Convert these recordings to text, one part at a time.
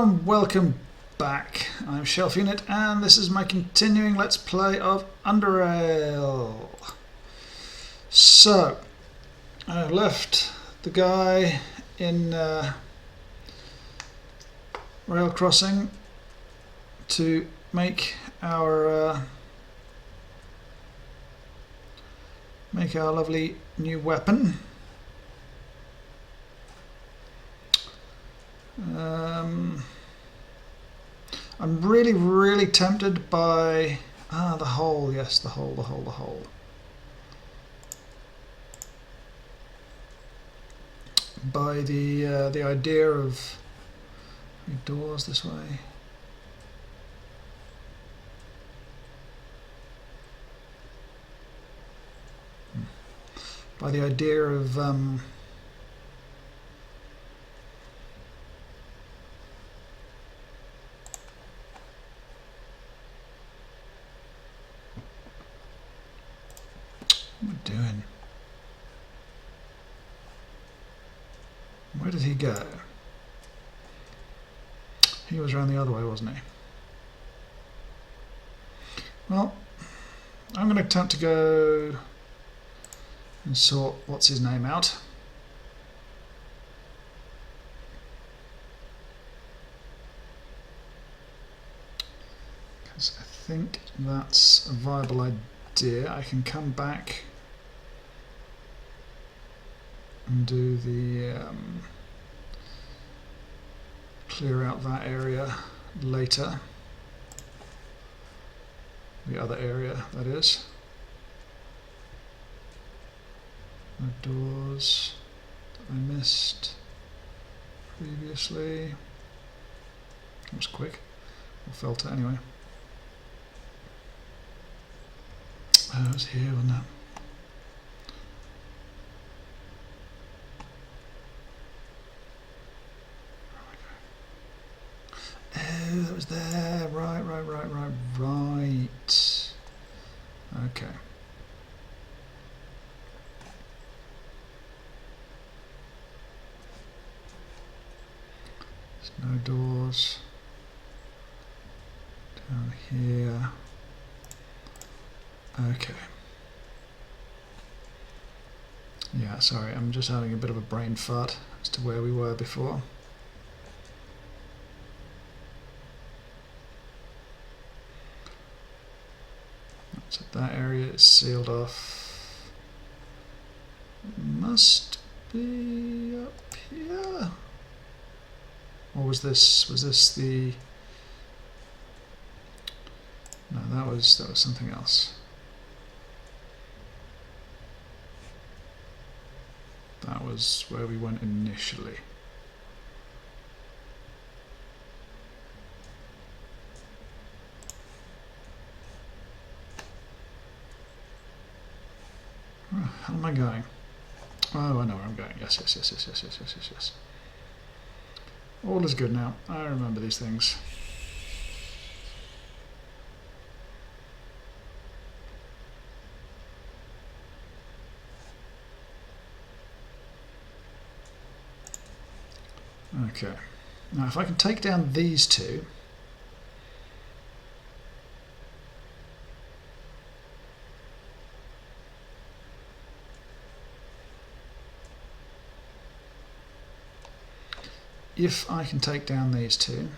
Hello and welcome back. I'm Shelf Unit and this is my continuing Let's Play of Underrail. So, I left the guy in rail crossing to make our lovely new weapon. I'm really tempted by the hole. Yes, the hole. By the idea of doors this way. By the idea of what am I doing? Where did he go? He was around the other way, wasn't he? Well, I'm going to attempt to go and sort what's his name out. Because I think that's a viable idea. I can come back and do the clear out that area later. The other area, that is. No doors that I missed previously. That was quick. Or felt it anyway. Oh, it was here, wasn't it? Oh, that was there. Right. Okay. There's no doors down here. Okay. Yeah, sorry, I'm just having a bit of a brain fart as to where we were before. So that area is sealed off. Must be up here. Or was this the... No, that was something else. That was where we went initially. Where the hell am I going? Oh, I know where I'm going. Yes. All is good now. I remember these things. Okay. Now, if I can take down these two, if I can take down these two,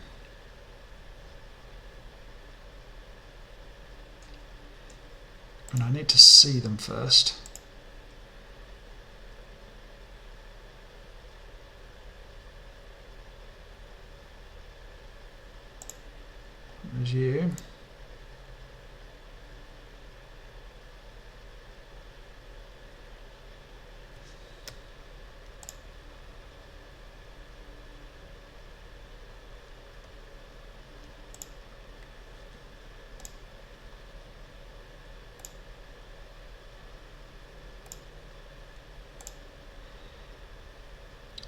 and I need to see them first. There's you.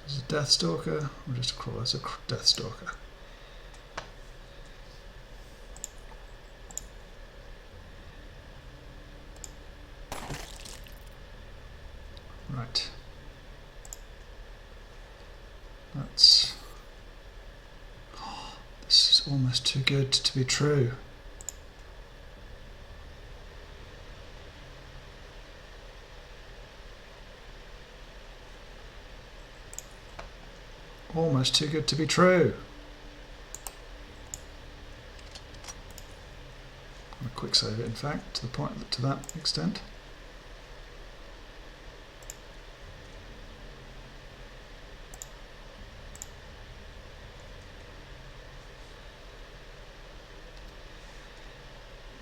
There's a Deathstalker, or just a crawler. It's a Deathstalker. Right. That's... almost too good to be true. Almost too good to be true. A quick save it, in fact, to the point, to that extent.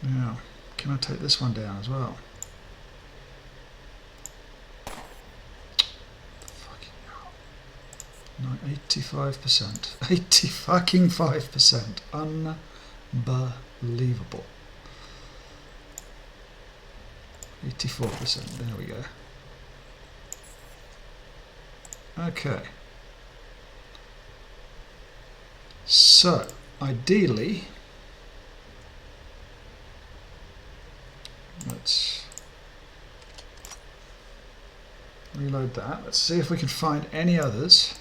Now, can I take this one down as well? Fucking hell. No, 85%. 80-fucking-5%. Unbelievable. 84%. There we go. Okay. So, ideally, let's reload that. Let's see if we can find any others.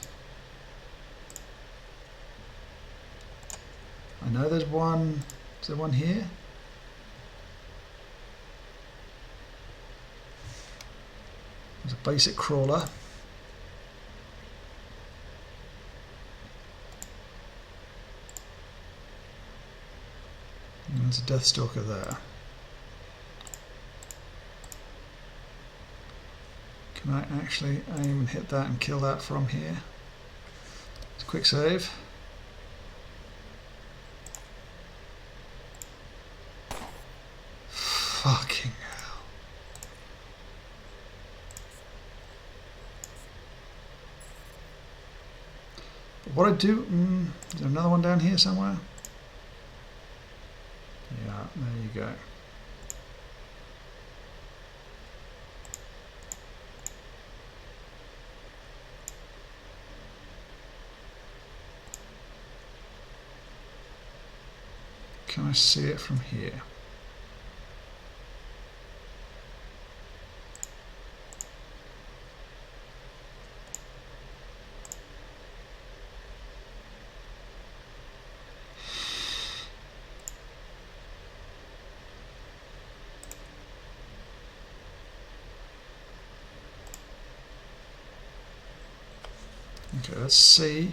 I know there's one. Is there one here? There's a basic crawler. And there's a Deathstalker there. Can I actually aim and hit that and kill that from here? It's a quick save. Fucking hell. But what I do... is there another one down here somewhere? Yeah, there you go. Can I see it from here? Okay, let's see.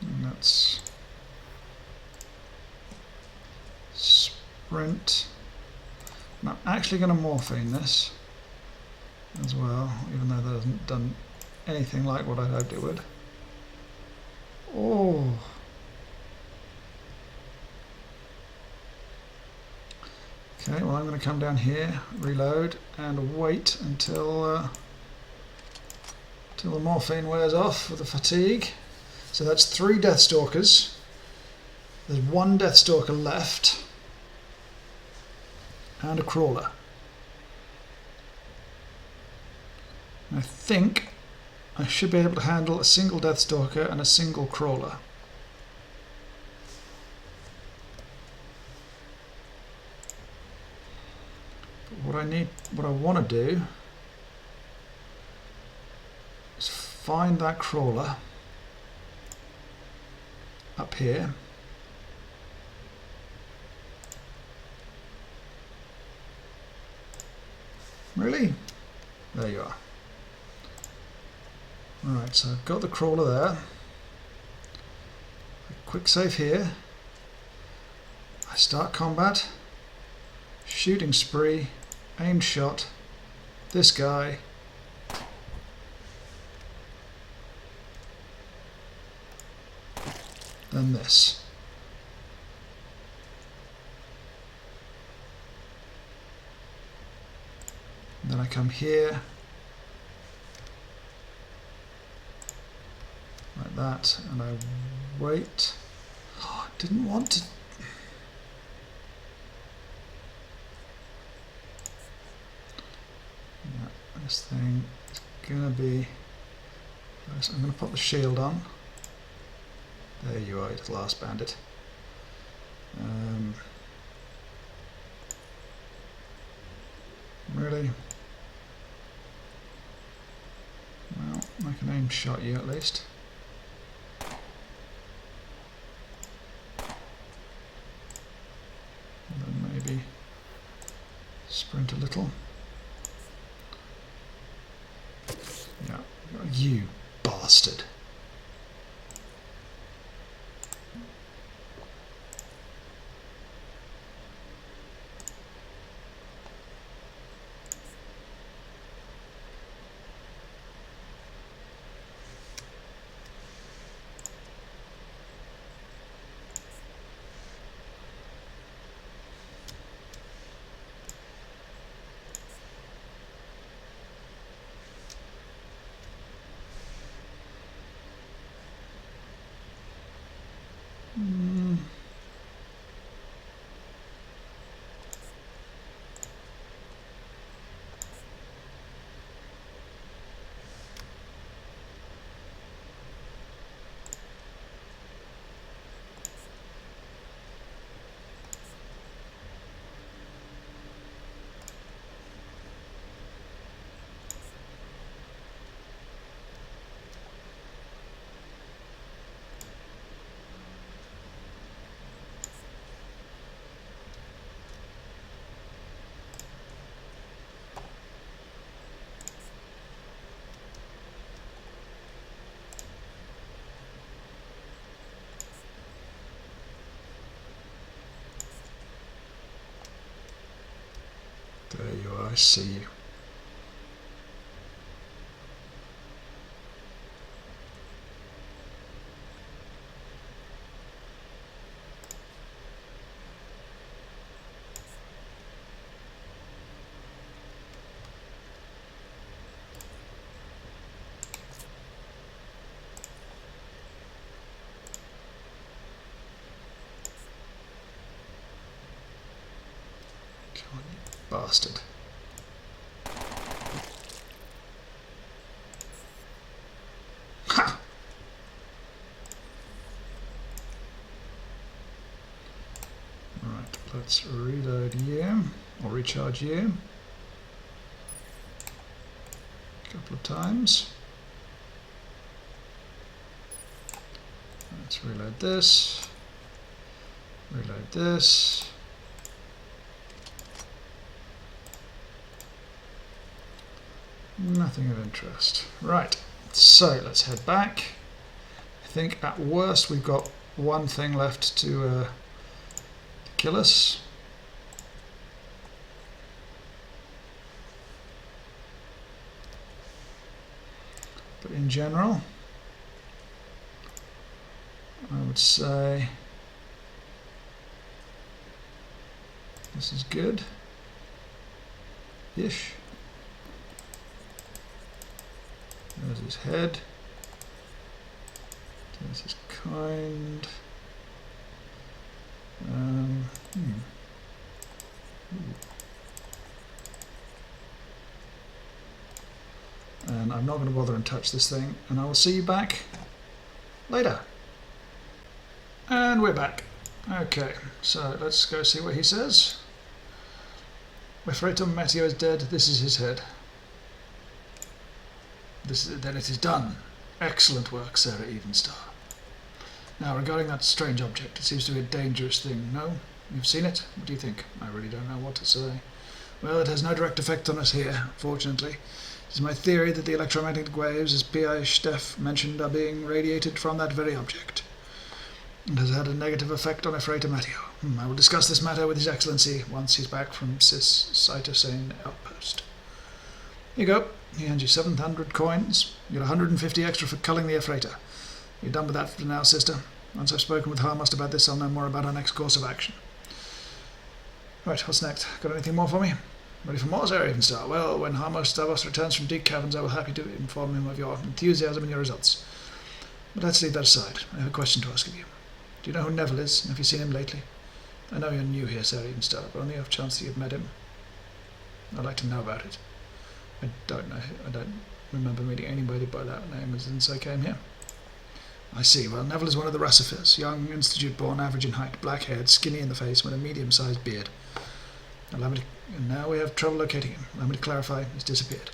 And that's sprint. And I'm actually going to morphine this as well, even though that hasn't done anything like what I hoped it would. Oh. Okay, well I'm going to come down here, reload, and wait until the morphine wears off with the fatigue. So that's 3 Deathstalkers. There's 1 Deathstalker left. And a crawler. I think I should be able to handle a single Deathstalker and a single crawler. But what I want to do is find that crawler up here. Really? There you are. Alright, so I've got the crawler there. A quick save here. I start combat. Shooting spree. Aimed shot. This guy. Then this. Then I come here, like that, and I wait. Oh, I didn't want to. This thing is gonna be. I'm gonna put the shield on. There you are, you last bandit. Really? Well, I can aim shot you at least. And then maybe sprint a little. Yeah, you bastard. There you are, I see you. Come on, you bastard. Ha! Right, let's reload you, or recharge you. A couple of times. Let's reload this. Reload this. Nothing of interest. Right, so let's head back. I think at worst we've got one thing left to kill us. But in general, I would say this is good-ish. There's his head. There's his kind. And I'm not going to bother and touch this thing, and I will see you back later. And we're back. Okay, so let's go see what he says. Efreito Mateo is dead. This is his head. Then it is done. Excellent work, Sarah Evenstar. Now, regarding that strange object, it seems to be a dangerous thing. No? You've seen it? What do you think? I really don't know what to say. Well, it has no direct effect on us here, fortunately. It is my theory that the electromagnetic waves, as P.I. Steff mentioned, are being radiated from that very object. It has had a negative effect on Efreito Mateo. I will discuss this matter with His Excellency once he's back from Cis Cytosane outpost. Here you go. He hands you 700 coins. You get 150 extra for culling the Efreita. You're done with that for now, sister. Once I've spoken with Harmust about this, I'll know more about our next course of action. Right, what's next? Got anything more for me? Ready for more, Sarah Evenstar? Well, when Harmust Davos returns from deep caverns, I will happy to inform him of your enthusiasm and your results. But let's leave that aside. I have a question to ask of you. Do you know who Neville is, and have you seen him lately? I know you're new here, Sarah Evenstar, but on the off chance that you've met him, I'd like to know about it. I don't know. I don't remember meeting anybody by that name since I came here. I see. Well, Neville is one of the Russifers. Young, institute-born, average in height, black-haired, skinny in the face, with a medium-sized beard. And now we have trouble locating him. Allow me to clarify, he's disappeared.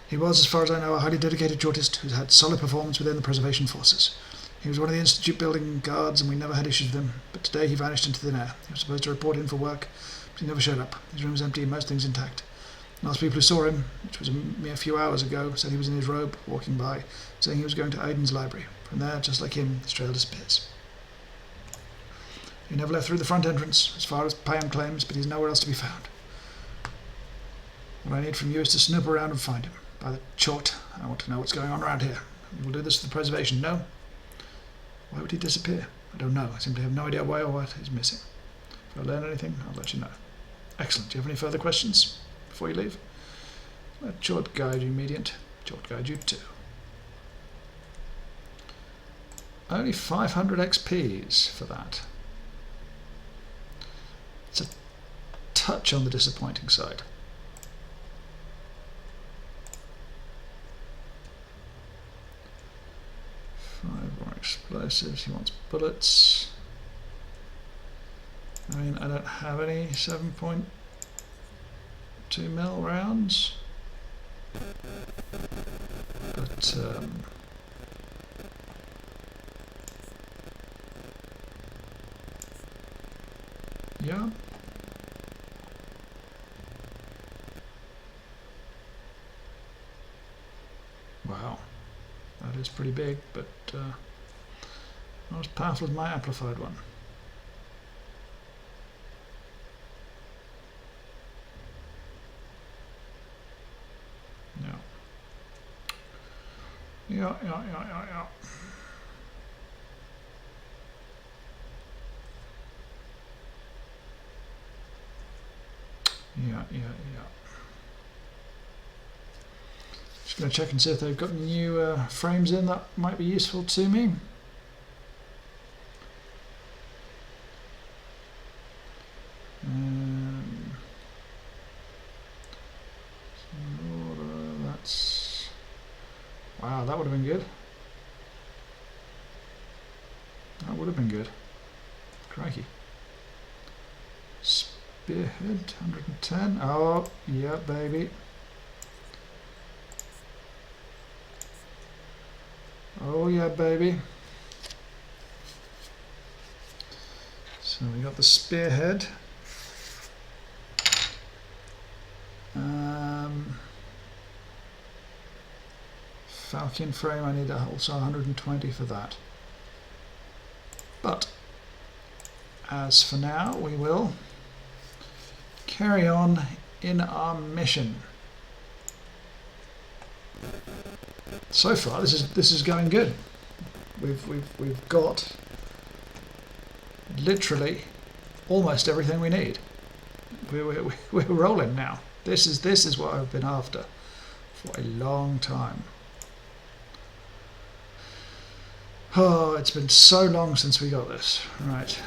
He was, as far as I know, a highly dedicated Jyortist who's had solid performance within the preservation forces. He was one of the Institute building guards and we never had issues with him, but today he vanished into thin air. He was supposed to report in for work, but he never showed up. His room was empty and most things intact. Last people who saw him, which was a mere few hours ago, said he was in his robe, walking by, saying he was going to Aiden's library. From there, just like him, his trail disappears. He never left through the front entrance, as far as Payam claims, but he's nowhere else to be found. What I need from you is to snoop around and find him. By the chort, I want to know what's going on around here. We'll do this for the preservation, no? Why would he disappear? I don't know. I simply have no idea why or what he's missing. If I learn anything, I'll let you know. Excellent. Do you have any further questions before you leave? Let Chort guide you, Mediant. Chort guide you too. Only 500 XPs for that. It's a touch on the disappointing side. 5 more explosives. He wants bullets. I mean, I don't have any 7.2 mil rounds, but yeah. Wow, that is pretty big, but not as powerful as my amplified one. Yeah. Just going to check and see if they've got new frames in that might be useful to me. Wow, that would have been good. That would have been good. Crikey. Spearhead, 110. Oh, yeah, baby. Oh, yeah, baby. So we got the spearhead. Falcon frame, I need also 120 for that. But as for now, we will carry on in our mission. So far, this is going good. We've got literally almost everything we need. We're rolling now. This is what I've been after for a long time. Oh, it's been so long since we got this. Right.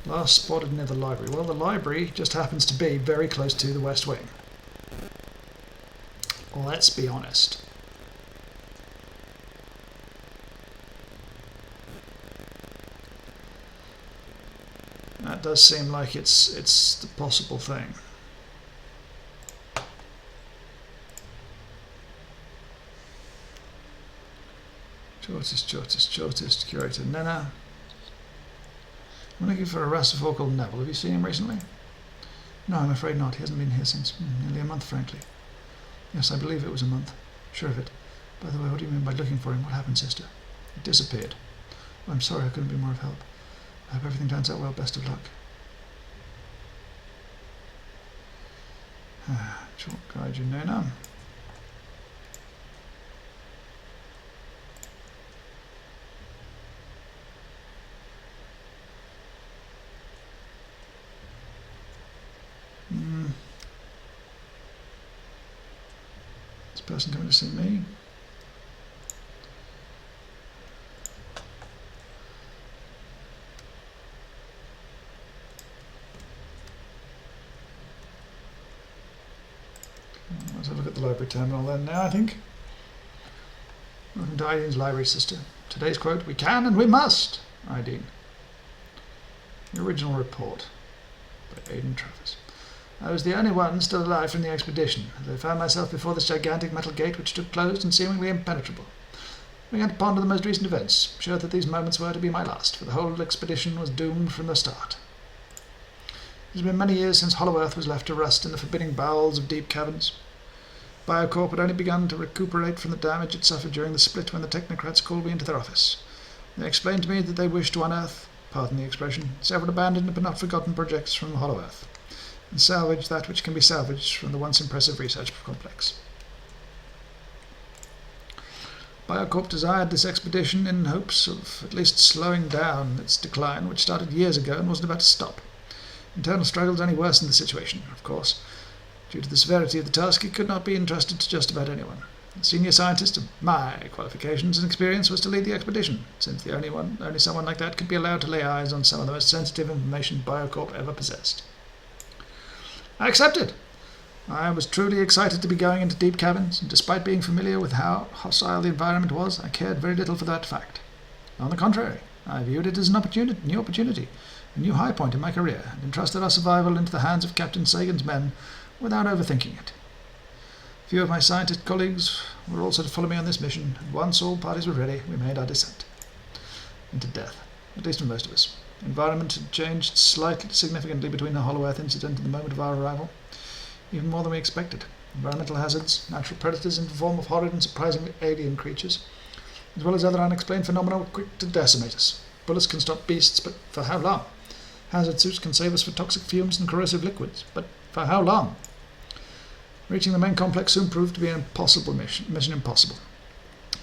Last spotted near the library. Well, the library just happens to be very close to the West Wing. Well, let's be honest. That does seem like it's the possible thing. Jyortist, Curator Nena. I'm looking for a Russifer called Neville. Have you seen him recently? No, I'm afraid not. He hasn't been here since nearly a month, frankly. Yes, I believe it was a month. Sure of it. By the way, what do you mean by looking for him? What happened, sister? He disappeared. Oh, I'm sorry, I couldn't be more of help. I hope everything turns out well. Best of luck. Short guide you, Nena. This person coming to see me. look at the library terminal then now, I think. Welcome to Irene's library, sister. Today's quote, "We can and we must." Irene. The original report by Aidan Travis. I was the only one still alive from the expedition, as I found myself before this gigantic metal gate which stood closed and seemingly impenetrable. I began to ponder the most recent events, sure that these moments were to be my last, for the whole expedition was doomed from the start. It has been many years since Hollow Earth was left to rust in the forbidding bowels of deep caverns. Biocorp had only begun to recuperate from the damage it suffered during the split when the technocrats called me into their office. They explained to me that they wished to unearth, pardon the expression, several abandoned but not forgotten projects from Hollow Earth, and salvage that which can be salvaged from the once impressive research complex. Biocorp desired this expedition in hopes of at least slowing down its decline, which started years ago and wasn't about to stop. Internal struggles only worsened the situation, of course. Due to the severity of the task, it could not be entrusted to just about anyone. A senior scientist of my qualifications and experience was to lead the expedition, since only someone like that could be allowed to lay eyes on some of the most sensitive information Biocorp ever possessed. I accepted. I was truly excited to be going into deep caverns, and despite being familiar with how hostile the environment was, I cared very little for that fact. On the contrary, I viewed it as a new opportunity, a new high point in my career, and entrusted our survival into the hands of Captain Sagan's men without overthinking it. A few of my scientist colleagues were also to follow me on this mission, and once all parties were ready, we made our descent into death, at least for most of us. The environment had changed slightly significantly between the Hollow Earth incident and the moment of our arrival, even more than we expected. Environmental hazards, natural predators in the form of horrid and surprisingly alien creatures, as well as other unexplained phenomena were quick to decimate us. Bullets can stop beasts, but for how long? Hazard suits can save us from toxic fumes and corrosive liquids, but for how long? Reaching the main complex soon proved to be an impossible mission impossible.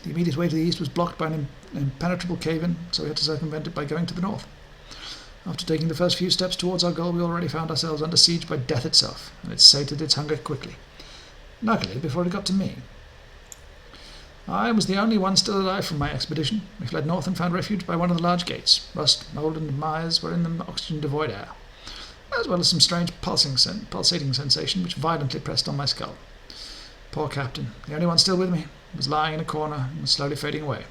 The immediate way to the east was blocked by an impenetrable cave-in, so we had to circumvent it by going to the north. After taking the first few steps towards our goal, we already found ourselves under siege by death itself, and it sated its hunger quickly. Luckily, before it got to me. I was the only one still alive from my expedition. We fled north and found refuge by one of the large gates. Rust, mould, and mires were in the oxygen-devoid air, as well as some strange pulsating sensation which violently pressed on my skull. Poor captain, the only one still with me, was lying in a corner and was slowly fading away.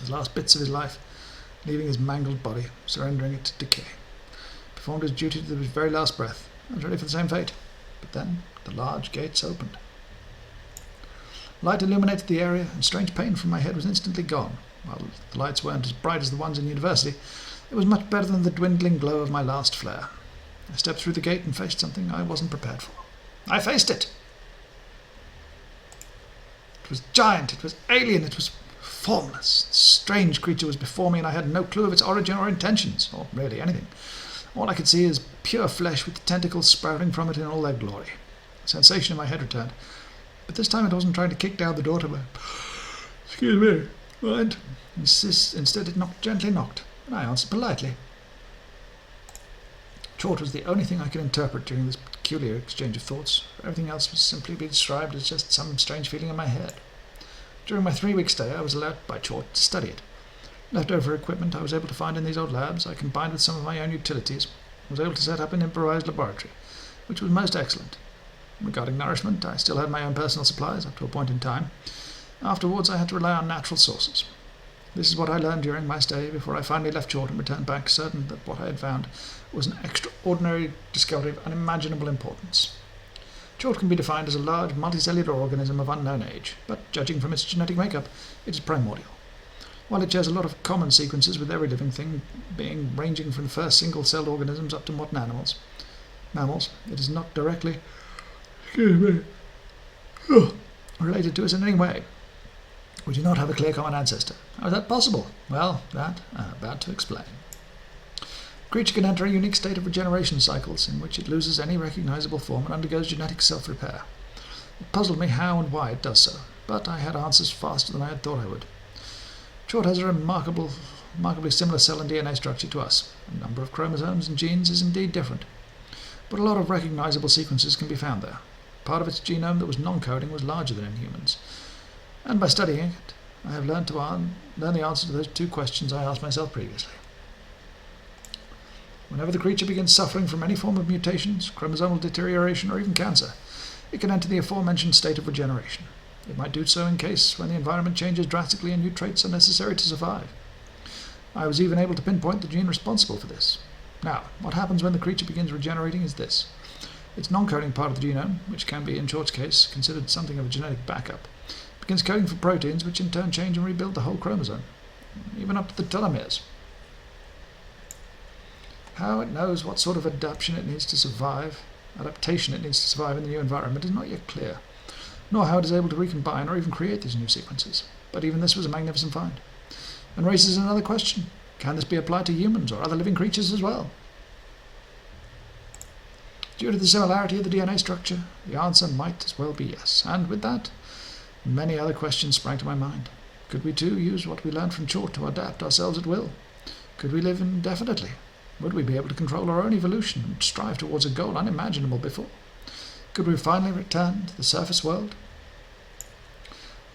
The last bits of his life, leaving his mangled body, surrendering it to decay. Performed his duty to his very last breath. I was ready for the same fate. But then the large gates opened. Light illuminated the area, and strange pain from my head was instantly gone. While the lights weren't as bright as the ones in university, it was much better than the dwindling glow of my last flare. I stepped through the gate and faced something I wasn't prepared for. I faced it! It was giant, it was alien, it was formless. A strange creature was before me, and I had no clue of its origin or intentions, or really anything. All I could see is pure flesh with tentacles sprouting from it in all their glory. The sensation in my head returned, but this time it wasn't trying to kick down the door to me. Excuse me, mind? Instead it gently knocked, and I answered politely. Short was the only thing I could interpret during this peculiar exchange of thoughts. Everything else was simply be described as just some strange feeling in my head. During my 3-week stay, I was allowed by Chort to study it. Leftover equipment I was able to find in these old labs, I combined with some of my own utilities, and was able to set up an improvised laboratory, which was most excellent. Regarding nourishment, I still had my own personal supplies up to a point in time. Afterwards, I had to rely on natural sources. This is what I learned during my stay before I finally left Chort and returned back, certain that what I had found was an extraordinary discovery of unimaginable importance. Chort can be defined as a large multicellular organism of unknown age, but judging from its genetic makeup, it is primordial. While it shares a lot of common sequences with every living thing, being ranging from the first single-celled organisms up to modern mammals, it is not directly related to us in any way. We do not have a clear common ancestor. How is that possible? Well, that I'm about to explain. A creature can enter a unique state of regeneration cycles in which it loses any recognizable form and undergoes genetic self-repair. It puzzled me how and why it does so, but I had answers faster than I had thought I would. Chort has a remarkably similar cell and DNA structure to us. The number of chromosomes and genes is indeed different, but a lot of recognizable sequences can be found there. Part of its genome that was non-coding was larger than in humans, and by studying it, I have learned the answer to those 2 questions I asked myself previously. Whenever the creature begins suffering from any form of mutations, chromosomal deterioration, or even cancer, it can enter the aforementioned state of regeneration. It might do so in case when the environment changes drastically and new traits are necessary to survive. I was even able to pinpoint the gene responsible for this. Now, what happens when the creature begins regenerating is this. Its non-coding part of the genome, which can be, in Short's case, considered something of a genetic backup, begins coding for proteins which in turn change and rebuild the whole chromosome, even up to the telomeres. How it knows what sort of adaptation it needs to survive in the new environment is not yet clear, nor how it is able to recombine or even create these new sequences. But even this was a magnificent find, and raises another question. Can this be applied to humans or other living creatures as well? Due to the similarity of the DNA structure, the answer might as well be yes, and with that, many other questions sprang to my mind. Could we too use what we learned from Chort to adapt ourselves at will? Could we live indefinitely? Would we be able to control our own evolution and strive towards a goal unimaginable before? Could we finally return to the surface world?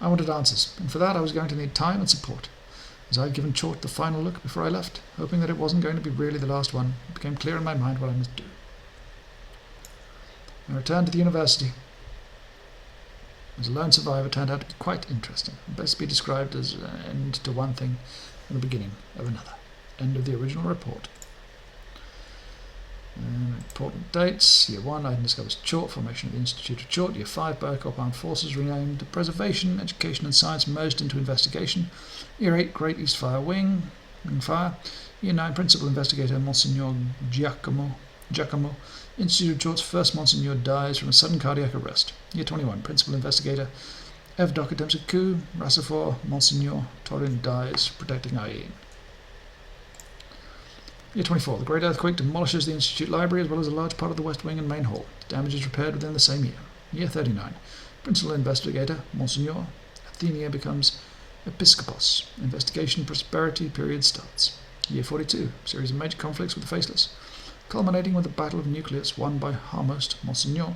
I wanted answers, and for that I was going to need time and support. As I had given Chort the final look before I left, hoping that it wasn't going to be really the last one, it became clear in my mind what I must do. I returned to the university. As a lone survivor turned out to be quite interesting, and best be described as an end to one thing and the beginning of another. End of the original report. Important dates. Year 1, Iden discovers Chort, formation of the Institute of Chort. Year 5, Biocorp Armed Forces renamed to Preservation, Education and Science merged into Investigation. Year 8, Great East Fire Wing Fire. Year 9, Principal Investigator Monsignor Giacomo. Institute of Chort's first Monsignor dies from a sudden cardiac arrest. Year 21, Principal Investigator Evdoc attempts a coup. Rassifor, Monsignor Torin dies, protecting Ayin. Year 24, the Great Earthquake demolishes the Institute Library as well as a large part of the West Wing and Main Hall. Damage is repaired within the same year. Year 39, Principal Investigator Monsignor Athenia becomes Episcopos. Investigation prosperity period starts. Year 42, series of major conflicts with the Faceless, culminating with the Battle of Nucleus won by Harmost Monsignor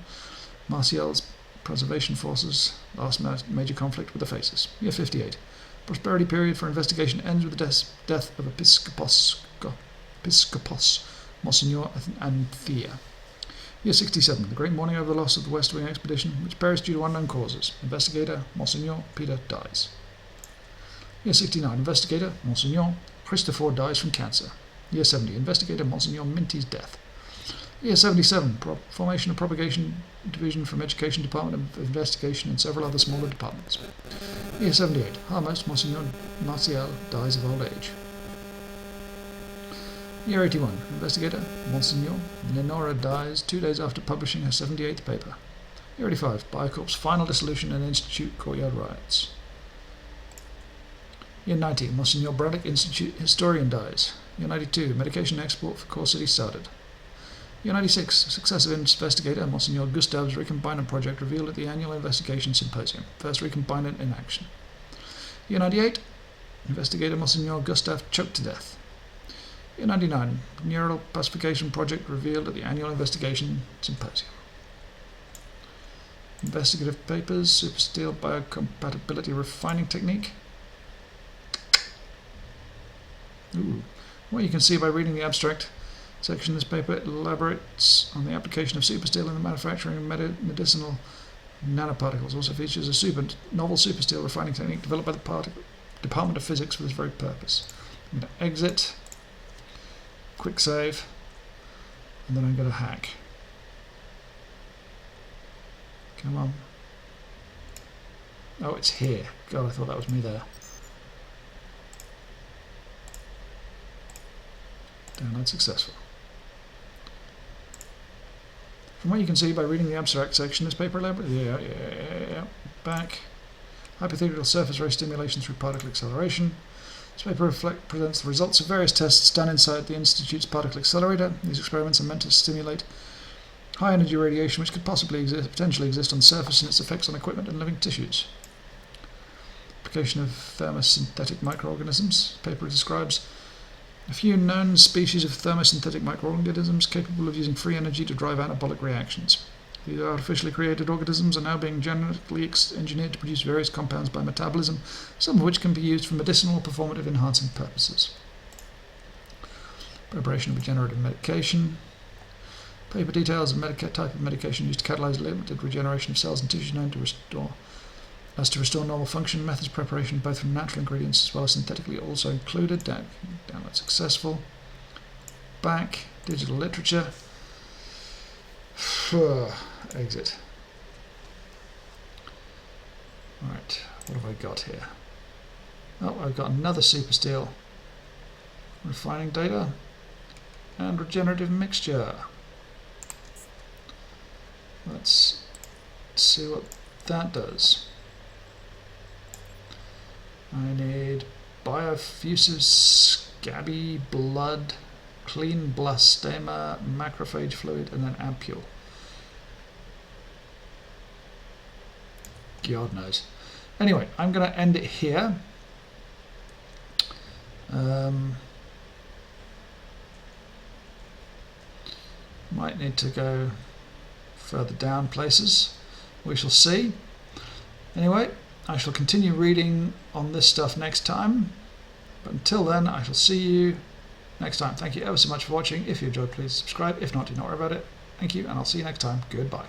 Martial's Preservation Forces, last major conflict with the Faces. Year 58, prosperity period for investigation ends with the death of Episcopos Monsignor Anthea. Year 67, the great mourning over the loss of the West Wing expedition, which perished due to unknown causes. Investigator Monsignor Peter dies. Year 69, Investigator Monsignor Christopher dies from cancer. Year 70, Investigator Monsignor Minty's death. Year 77, formation of Propagation Division from Education Department of Investigation and several other smaller departments. Year 78, Harmost Monsignor Martial dies of old age. Year 81, Investigator Monsignor Lenora dies 2 days after publishing her 78th paper. Year 85, Biocorp's final dissolution and Institute courtyard riots. Year 90, Monsignor Braddock Institute historian dies. Year 92, medication export for Core City started. Year 96, successive investigator Monsignor Gustav's recombinant project revealed at the annual investigation symposium. First recombinant in action. Year 98, investigator Monsignor Gustav choked to death. Year 99, neural pacification project revealed at the annual investigation symposium. Investigative papers, supersteel biocompatibility refining technique. What you can see by reading the abstract section of this paper, it elaborates on the application of supersteel in the manufacturing of medicinal nanoparticles. Also features a novel supersteel refining technique developed by the Department of Physics for this very purpose. I'm going to exit, quick save, and then I'm going to hack. Come on. Oh, it's here. God, I thought that was me there. Download successful. From what you can see by reading the abstract section, this paper elaborates. Yeah. Back. Hypothetical surface ray stimulation through particle acceleration. This paper presents the results of various tests done inside the Institute's particle accelerator. These experiments are meant to stimulate high energy radiation which could potentially exist on the surface and its effects on equipment and living tissues. Application of thermosynthetic microorganisms. The paper describes a few known species of thermosynthetic microorganisms capable of using free energy to drive anabolic reactions. These artificially created organisms are now being genetically engineered to produce various compounds by metabolism, some of which can be used for medicinal or performative enhancing purposes. Preparation of regenerative medication. The Paper details and type of medication used to catalyse limited regeneration of cells and tissues known to restore normal function. Methods of preparation both from natural ingredients as well as synthetically also included. Download successful. Back. Digital literature. Exit. Right, what have I got here? Oh, I've got another super steel. Refining data. And regenerative mixture. Let's see what that does. I need biofusive scabby blood, clean blastema, macrophage fluid, and then ampule. God knows. Anyway, I'm going to end it here. Might need to go further down places. We shall see. Anyway, I shall continue reading on this stuff next time. But until then, I shall see you next time. Thank you ever so much for watching. If you enjoyed, please subscribe. If not, do not worry about it. Thank you, and I'll see you next time. Goodbye.